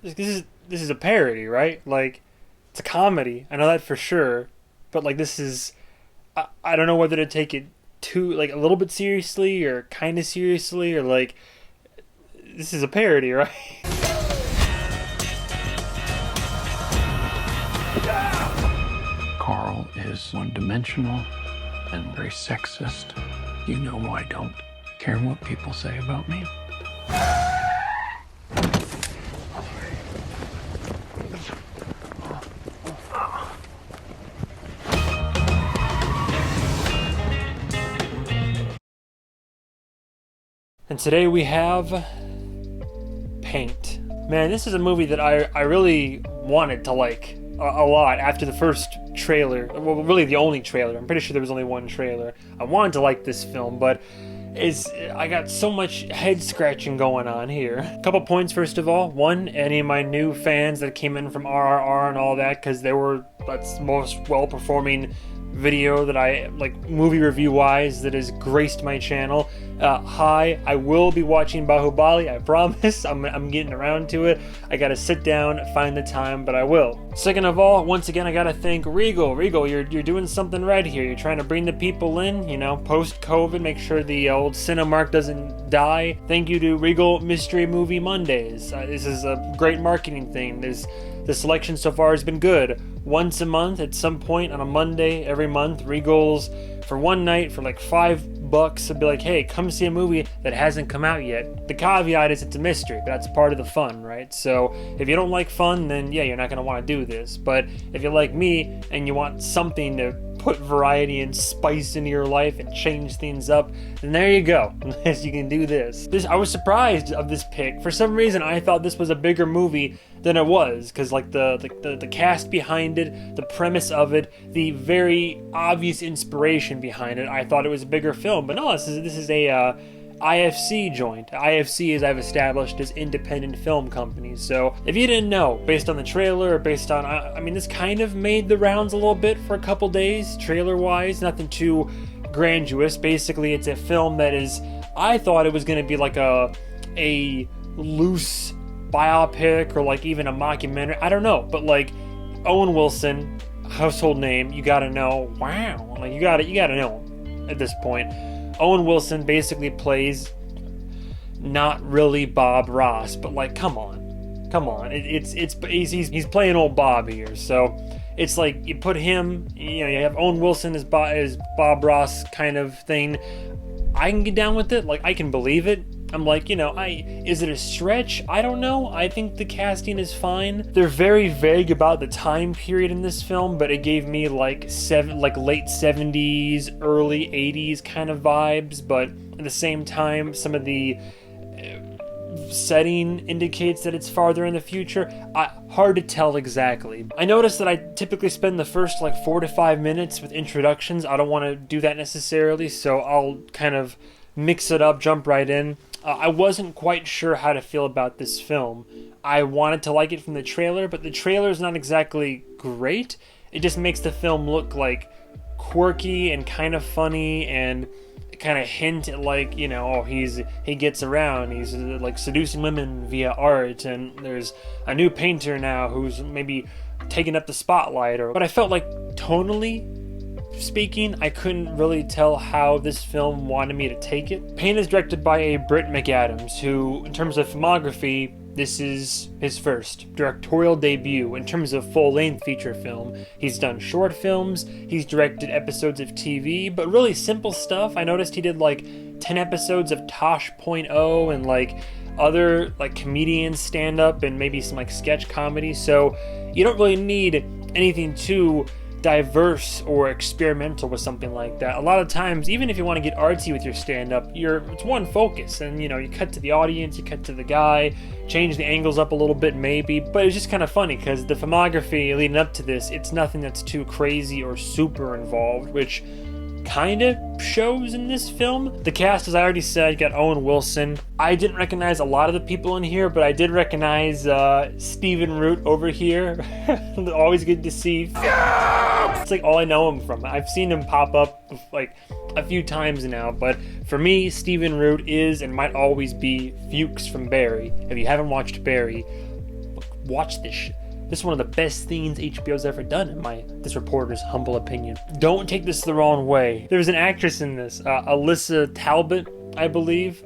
this is a parody, right? Like, it's a comedy. I know that for sure. But like, this is I don't know whether to take it too like a little bit seriously or kind of seriously or like this is a parody, right? Carl is one-dimensional and very sexist. You know I don't care what people say about me. And today we have Paint. Man, this is a movie that I really wanted to like a lot after the first trailer. Well, really the only trailer. I'm pretty sure there was only one trailer. I wanted to like this film, but I got so much head scratching going on here. A couple points first of all. One, any of my new fans that came in from RRR and all that, because that's the most well-performing video that I like movie review wise that has graced my channel. Hi, I will be watching Bahubali, I promise. I'm getting around to it. I gotta sit down, find the time, but I will. Second of all, once again, I gotta thank Regal. Regal, you're doing something right here. You're trying to bring the people in, you know, post-COVID, make sure the old Cinemark doesn't die. Thank you to Regal Mystery Movie Mondays. This is a great marketing thing. The selection so far has been good. Once a month, at some point on a Monday every month, Regal's for one night for like $5 to be like, hey, come see a movie that hasn't come out yet. The caveat is it's a mystery, but that's part of the fun, right? So if you don't like fun, then yeah, you're not going to want to do this. But if you like me and you want something to put variety and spice into your life and change things up, then there you go. You can do this. I was surprised of this pick. For some reason, I thought this was a bigger movie than it was, because like the cast behind it, the premise of it, the very obvious inspiration behind it, I thought it was a bigger film. But no, this is a IFC joint. IFC, as I've established, is independent film companies. So if you didn't know, based on the trailer, or based on, I mean, this kind of made the rounds a little bit for a couple days, trailer-wise, nothing too grandiose. Basically, it's a film that is, I thought it was going to be like a loose biopic or like even a mockumentary. I don't know, but like Owen Wilson, household name, you gotta know. Wow, like you gotta know him at this point. Owen Wilson basically plays not really Bob Ross, but like, come on. He's playing old Bob here, so it's like you put him, you know, you have Owen Wilson as Bob Ross kind of thing. I can get down with it, like I can believe it. I'm like, you know, is it a stretch? I don't know. I think the casting is fine. They're very vague about the time period in this film, but it gave me like late 70s, early 80s kind of vibes, but at the same time, some of the setting indicates that it's farther in the future. Hard to tell exactly. I noticed that I typically spend the first like 4 to 5 minutes with introductions. I don't want to do that necessarily, so I'll kind of mix it up, jump right in. I wasn't quite sure how to feel about this film. I wanted to like it from the trailer, but the trailer is not exactly great. It just makes the film look like quirky and kind of funny and kind of hint at like, you know, oh, he gets around, he's like seducing women via art, and there's a new painter now who's maybe taking up the spotlight. But I felt like tonally speaking, I couldn't really tell how this film wanted me to take it. Paint is directed by a Britt McAdams, who, in terms of filmography, this is his first directorial debut in terms of full-length feature film. He's done short films, he's directed episodes of TV, but really simple stuff. I noticed he did like 10 episodes of Tosh.0 and like other like comedian stand-up and maybe some like sketch comedy, so you don't really need anything too diverse or experimental with something like that. A lot of times, even if you want to get artsy with your stand-up, it's one focus, and you know, you cut to the audience, you cut to the guy, change the angles up a little bit maybe, but it's just kind of funny because the filmography leading up to this, it's nothing that's too crazy or super involved, which kind of shows in this film. The cast, as I already said, got Owen Wilson. I didn't recognize a lot of the people in here, but I did recognize Stephen Root over here. Always good to see. It's like all I know him from. I've seen him pop up like a few times now, but for me, Stephen Root is and might always be Fuchs from Barry. If you haven't watched Barry, watch this. This is one of the best things HBO's ever done, in this reporter's humble opinion. Don't take this the wrong way. There was an actress in this, Alyssa Talbot, I believe.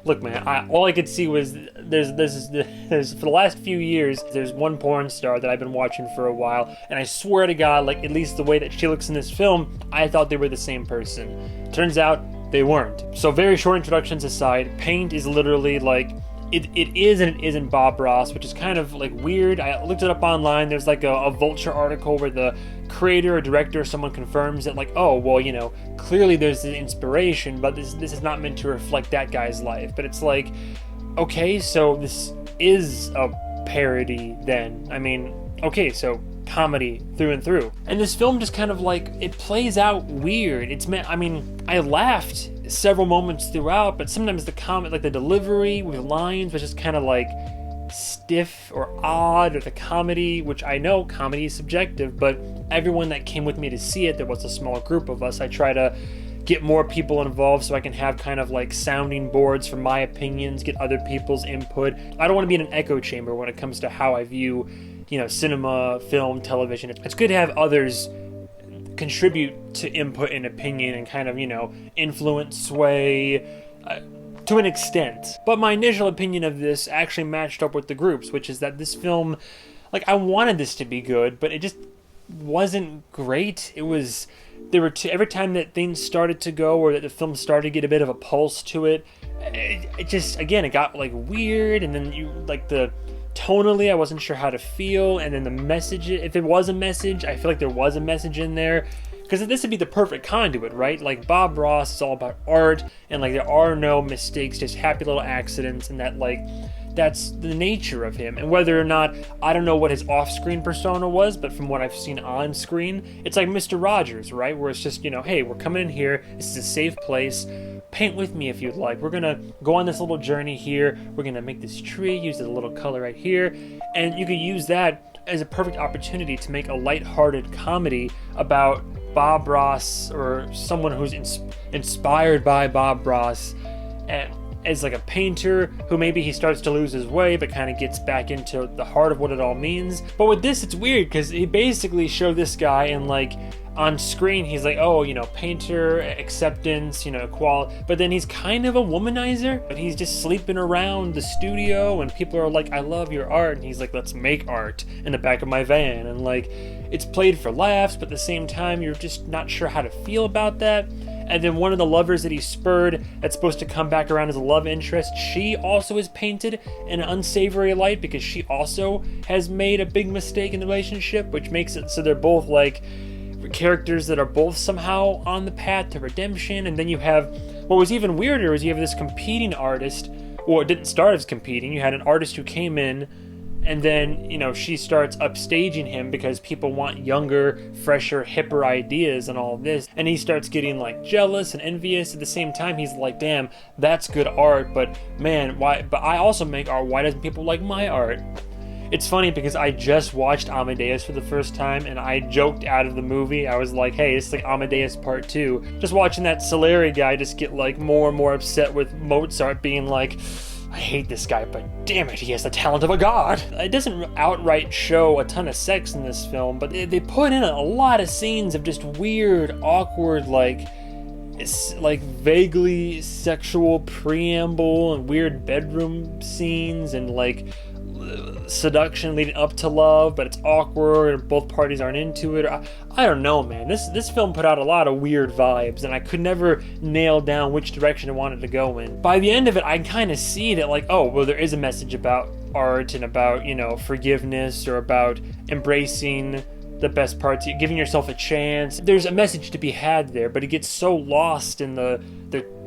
Look, man, all I could see was there's for the last few years, there's one porn star that I've been watching for a while, and I swear to God, like, at least the way that she looks in this film, I thought they were the same person. Turns out they weren't. So very short introductions aside, Paint is literally like, it is and it isn't Bob Ross, which is kind of like weird. I looked it up online. There's like a Vulture article where the creator or director or someone confirms that, like, oh, well, you know, clearly there's an inspiration, but this is not meant to reflect that guy's life. But it's like, okay, so this is a parody then. I mean, okay, so comedy through and through. And this film just kind of like, it plays out weird. I mean, I laughed several moments throughout, but sometimes the comment, like the delivery with lines, was just kind of like stiff or odd, or the comedy, which I know comedy is subjective, but everyone that came with me to see it, there was a small group of us. I try to get more people involved so I can have kind of like sounding boards for my opinions, get other people's input. I don't want to be in an echo chamber when it comes to how I view, you know, cinema, film, television. It's good to have others contribute to input and opinion and kind of, you know, influence, sway to an extent. But my initial opinion of this actually matched up with the group's, which is that this film, like, I wanted this to be good, but it just wasn't great. Every time that things started to go, or that the film started to get a bit of a pulse to it, it just, again, it got like weird, and then tonally, I wasn't sure how to feel, and then the message, if there was a message, I feel like there was a message in there, because this would be the perfect conduit, right? Like, Bob Ross is all about art, and like there are no mistakes, just happy little accidents, and that, like, that's the nature of him. And whether or not, I don't know what his off-screen persona was, but from what I've seen on screen, it's like Mr. Rogers, right? Where it's just, you know, hey, we're coming in here, this is a safe place, paint with me if you'd like. We're gonna go on this little journey here. We're gonna make this tree, use a little color right here. And you could use that as a perfect opportunity to make a lighthearted comedy about Bob Ross, or someone who's inspired by Bob Ross, and as like a painter who maybe he starts to lose his way but kind of gets back into the heart of what it all means. But with this, it's weird because he basically showed this guy, and like on screen he's like, oh, you know, painter, acceptance, you know, equality, but then he's kind of a womanizer, but he's just sleeping around the studio and people are like, I love your art, and he's like, let's make art in the back of my van. And like, it's played for laughs, but at the same time you're just not sure how to feel about that. And then one of the lovers that he spurred, that's supposed to come back around as a love interest, she also is painted in an unsavory light because she also has made a big mistake in the relationship, which makes it so they're both like characters that are both somehow on the path to redemption. And then you have, what was even weirder is you have this competing artist, or it didn't start as competing, you had an artist who came in, and then, you know, she starts upstaging him because people want younger, fresher, hipper ideas and all this. And he starts getting like jealous and envious. At the same time, he's like, damn, that's good art, but man, why? But I also make art. Why doesn't people like my art? It's funny because I just watched Amadeus for the first time, and I joked out of the movie. I was like, hey, it's like Amadeus Part 2. Just watching that Salieri guy just get like more and more upset with Mozart being like, I hate this guy, but damn it, he has the talent of a god. It doesn't outright show a ton of sex in this film, but they put in a lot of scenes of just weird, awkward, like vaguely sexual preamble and weird bedroom scenes and like seduction leading up to love, but it's awkward and both parties aren't into it. I don't know, man. This film put out a lot of weird vibes, and I could never nail down which direction I wanted to go in. By the end of it, I kind of see that, like, oh, well, there is a message about art and about, you know, forgiveness, or about embracing the best parts, giving yourself a chance. There's a message to be had there, but it gets so lost in the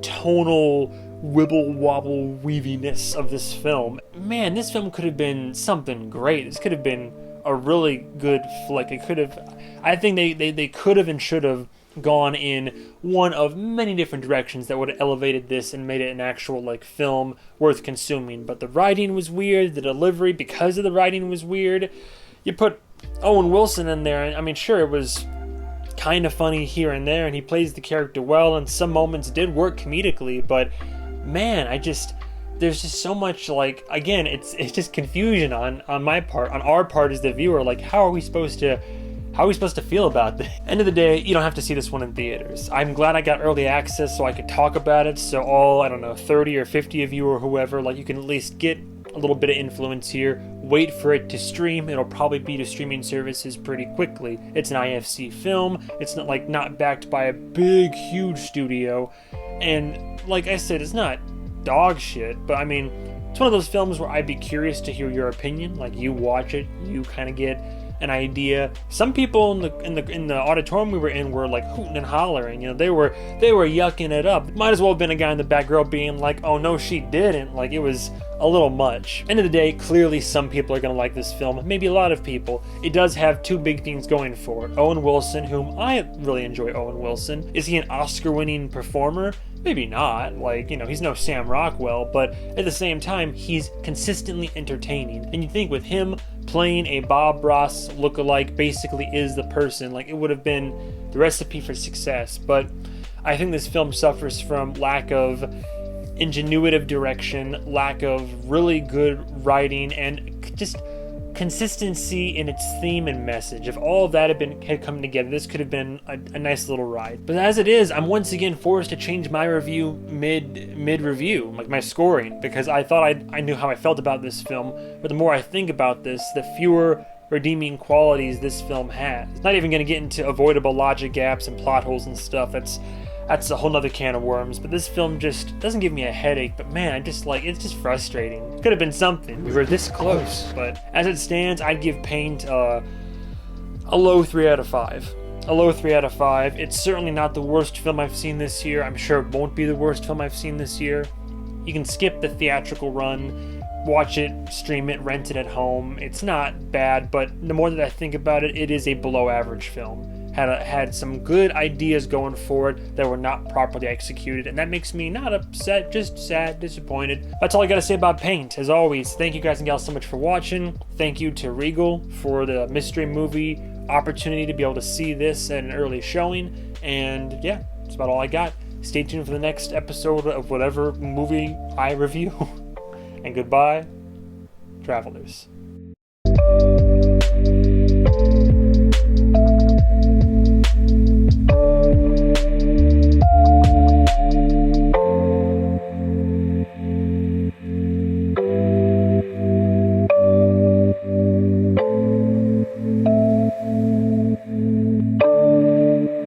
tonal wibble wobble weaviness of this film. Man, this film could have been something great. This could have been a really good flick. I think they could have and should have gone in one of many different directions that would have elevated this and made it an actual like film worth consuming. But the writing was weird, the delivery because of the writing was weird. You put Owen Wilson in there, and I mean, sure, it was kind of funny here and there, and he plays the character well, and some moments did work comedically, but man, there's just so much, like, again, it's just confusion on my part, on our part as the viewer. Like, how are we supposed to feel about this? End of the day, you don't have to see this one in theaters. I'm glad I got early access so I could talk about it. So all, I don't know, 30 or 50 of you or whoever, like, you can at least get a little bit of influence here. Wait for it to stream. It'll probably be to streaming services pretty quickly. It's an IFC film. It's not backed by a big, huge studio. And like I said, it's not dog shit, but I mean, it's one of those films where I'd be curious to hear your opinion. Like, you watch it, you kind of get an idea. Some people in the auditorium we were in were like hooting and hollering. You know, they were yucking it up. Might as well have been a guy in the back row being like, "Oh no, she didn't." Like, it was a little much. End of the day, clearly some people are gonna like this film. Maybe a lot of people. It does have two big things going for it. Owen Wilson, whom I really enjoy. Owen Wilson. Is he an Oscar-winning performer? Maybe not. Like, you know, he's no Sam Rockwell, but at the same time, he's consistently entertaining. And you'd think with him playing a Bob Ross lookalike basically is the person, like, it would have been the recipe for success. But I think this film suffers from lack of ingenuitive direction, lack of really good writing, and just consistency in its theme and message. If all of that had come together, this could have been a nice little ride. But as it is, I'm once again forced to change my review mid review, like my scoring, because I thought I knew how I felt about this film. But the more I think about this, the fewer redeeming qualities this film has. It's not even going to get into avoidable logic gaps and plot holes and stuff. That's a whole nother can of worms. But this film just doesn't give me a headache. But man, it's just frustrating. It could have been something. We were this close. But as it stands, I'd give Paint a low 3 out of 5. A low 3 out of 5. It's certainly not the worst film I've seen this year. I'm sure it won't be the worst film I've seen this year. You can skip the theatrical run, watch it, stream it, rent it at home. It's not bad, but the more that I think about it, it is a below average film. Had some good ideas going for it that were not properly executed, and that makes me not upset, just sad, disappointed. That's all I gotta say about Paint. As always, thank you guys and gals so much for watching. Thank you to Regal for the mystery movie opportunity to be able to see this at an early showing. And yeah, that's about all I got. Stay tuned for the next episode of whatever movie I review. And goodbye, travelers.